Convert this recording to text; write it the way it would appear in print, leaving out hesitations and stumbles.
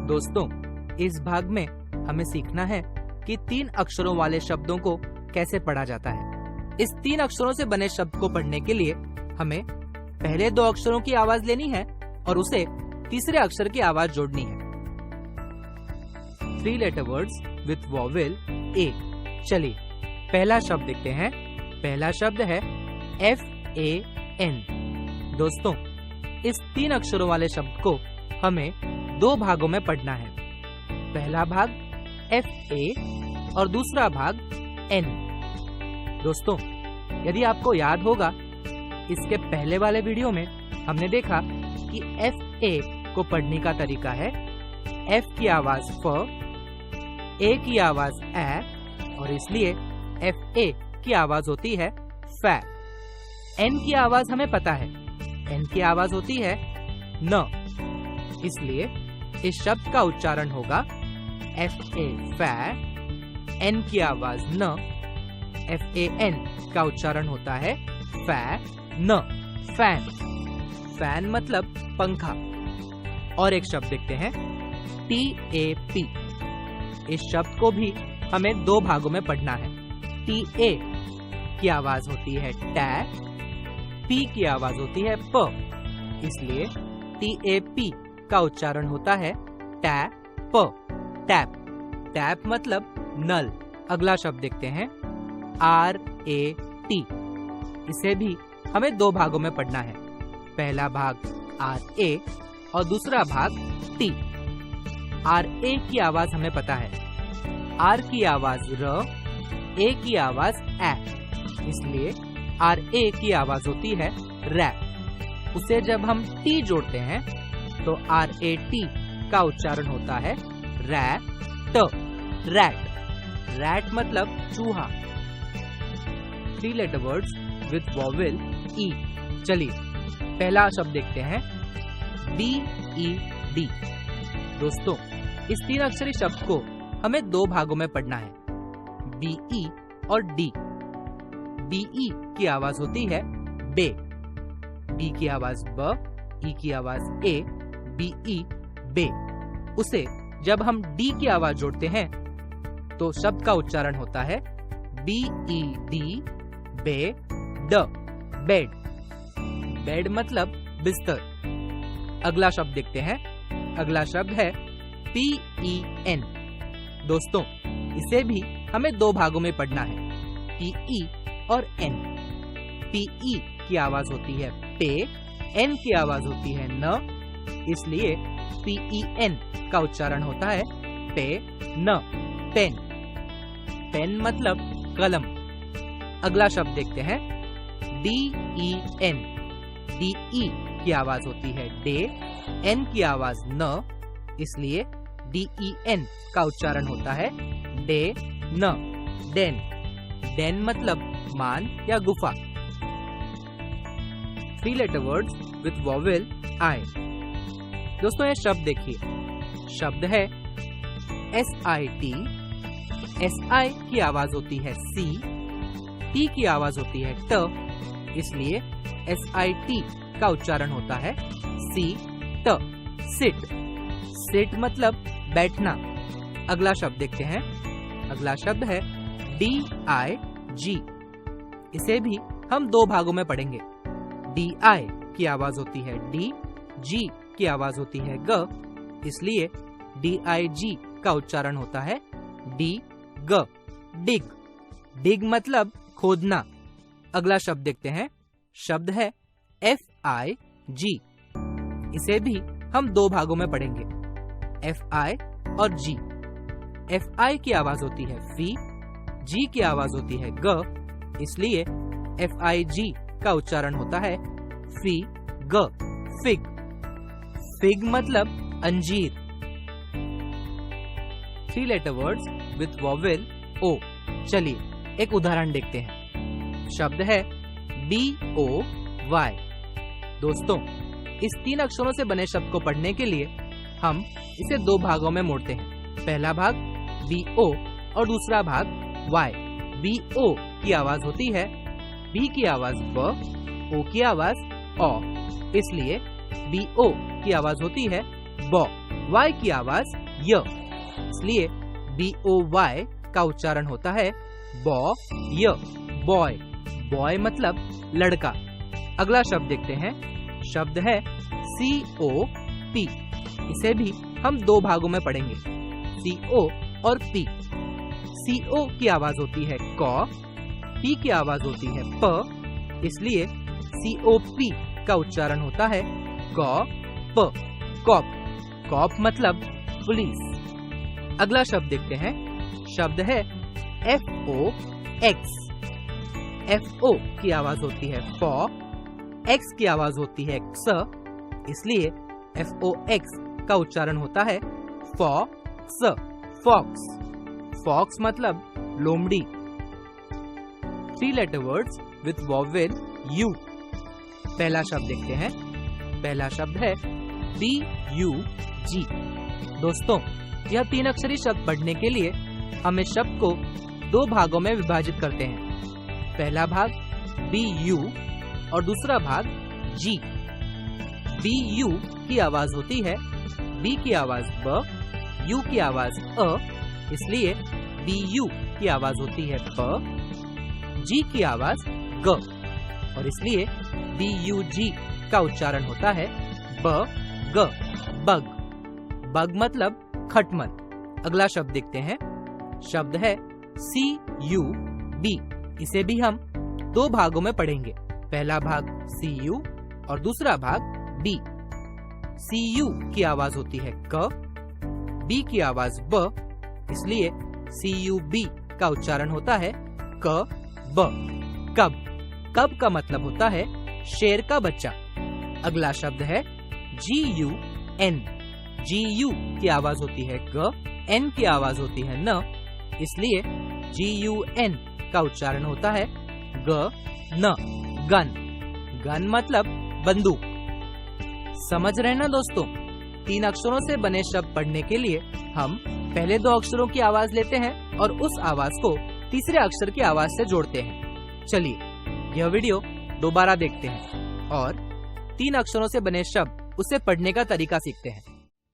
दोस्तों, इस भाग में हमें सीखना है कि 3 अक्षरों वाले शब्दों को कैसे पढ़ा जाता है। इस 3 अक्षरों से बने शब्द को पढ़ने के लिए हमें पहले 2 अक्षरों की आवाज लेनी है और उसे तीसरे अक्षर की आवाज जोड़नी है। 3 letter words with vowel A। चलिए पहला शब्द देखते हैं। पहला शब्द है FAN। दोस्तों, इस 3 अक्षरों वाले शब्द को हमें 2 भागों में पढ़ना है। पहला भाग FA और दूसरा भाग N। दोस्तों, यदि आपको याद होगा, इसके पहले वाले वीडियो में हमने देखा कि FA को पढ़ने का तरीका है F की आवाज फ, A की आवाज ए, और इसलिए FA की आवाज होती है फै। N की आवाज हमें पता है, N की आवाज होती है न, इसलिए इस शब्द का उच्चारण होगा FA फै। N की आवाज न, FAN का उच्चारण होता है फै न, फैन। फैन मतलब पंखा। और एक शब्द देखते हैं TAP। इस शब्द को भी हमें 2 भागों में पढ़ना है। TA की आवाज होती है टे, P की आवाज होती है प, इसलिए TAP का उच्चारण होता है टैप, टैप। टैप मतलब नल। अगला शब्द देखते हैं RAT। इसे भी हमें 2 भागों में पढ़ना है। पहला भाग RA और दूसरा भाग T। RA की आवाज हमें पता है, R की आवाज र, A की आवाज ए, इसलिए RA की आवाज होती है रै। उसे जब हम T जोड़ते हैं तो RAT का उच्चारण होता है रैट, रैट। रैट मतलब चूहा। 3 letter words with vowel E। चलिए पहला शब्द देखते हैं BED। दोस्तों, इस 3 अक्षरी शब्द को हमें 2 भागों में पढ़ना है, BE और D। BE की आवाज होती है बे, B की आवाज ब, E की आवाज ए, BE बे। उसे जब हम D की आवाज जोड़ते हैं तो शब्द का उच्चारण होता है BED बे ड, बेड। बेड मतलब बिस्तर। अगला शब्द देखते हैं। अगला शब्द है PEN। दोस्तों, इसे भी हमें 2 भागों में पढ़ना है, PE और N। PE की आवाज होती है पे, N की आवाज होती है न, इसलिए PEN का उच्चारण होता है पे न, पेन। पेन मतलब कलम। अगला शब्द देखते हैं DEN। DE की आवाज होती है डे, N की आवाज न, इसलिए DEN का उच्चारण होता है डे न, डेन। डेन मतलब मान या गुफा। 3 letter words with vowel I। दोस्तों, ये शब्द देखिए। शब्द है SIT। SI की आवाज होती है C, T की आवाज होती है ट, इसलिए SIT का उच्चारण होता है सी ट, सिट। सिट मतलब बैठना। अगला शब्द देखते हैं। अगला शब्द है DIG। इसे भी हम 2 भागों में पढ़ेंगे। DI की आवाज होती है D, G की आवाज होती है ग, इसलिए DIG का उच्चारण होता है डी ग, डिग। डिग मतलब खोदना। अगला शब्द देखते हैं। शब्द है FIG। इसे भी हम 2 भागों में पढ़ेंगे, FI और G। FI की आवाज होती है फी, G की आवाज होती है ग, इसलिए FIG का उच्चारण होता है फी ग, फिग। फिग मतलब अंजीर। 3 letter words with vowel O। चलिए एक उदाहरण देखते हैं। शब्द है BOY। दोस्तों, इस 3 अक्षरों से बने शब्द को पढ़ने के लिए हम इसे 2 भागों में मोड़ते हैं। पहला भाग BO और दूसरा भाग Y। BO की आवाज होती है B की आवाज ब, O की आवाज ओ, इसलिए BO की आवाज होती है बो। वाई की आवाज य, इसलिए BOY का उच्चारण होता है य, बॉय। बॉय मतलब लड़का। अगला शब्द देखते हैं। शब्द है COP। इसे भी हम दो भागों में पढ़ेंगे, CO और P। CO की आवाज होती है क, P की आवाज होती है प, इसलिए COP का उच्चारण होता है क, कॉप। कॉप मतलब पुलिस। अगला शब्द देखते हैं। शब्द है FOX। FO की आवाज होती है फ, X की आवाज होती है क्स, इसलिए FOX का उच्चारण होता है फॉक्स, फॉक्स। फॉक्स मतलब लोमड़ी। 3 letter words with vowel U। पहला शब्द देखते हैं। पहला शब्द है BUG। दोस्तों, यह 3 अक्षरी शब्द पढ़ने के लिए हम इस शब्द को 2 भागों में विभाजित करते हैं। पहला भाग BU और दूसरा भाग G। BU की आवाज होती है B की आवाज ब, U की आवाज अ, इसलिए BU की आवाज होती है प, G की आवाज ग, और इसलिए BUG का उच्चारण होता है ब ग, बग। बग मतलब खटमल। अगला शब्द देखते हैं। शब्द है CUB। इसे भी हम 2 भागों में पढ़ेंगे। पहला भाग CU और दूसरा भाग B। CU की आवाज होती है क, B की आवाज ब, इसलिए CUB का उच्चारण होता है क ब, कब। कब का मतलब होता है शेर का बच्चा। अगला शब्द है GUN। GU की आवाज होती है ग, N की आवाज होती है न, इसलिए GUN का उच्चारण होता है ग न, गन। गन मतलब बंदूक। समझ रहे ना दोस्तों? 3 अक्षरों से बने शब्द पढ़ने के लिए हम पहले 2 अक्षरों की आवाज लेते हैं और उस आवाज को तीसरे अक्षर की आवाज से जोड़ते हैं। चलिए यह वीडियो दोबारा देखते हैं और 3 अक्षरों से बने शब्द उसे पढ़ने का तरीका सीखते हैं।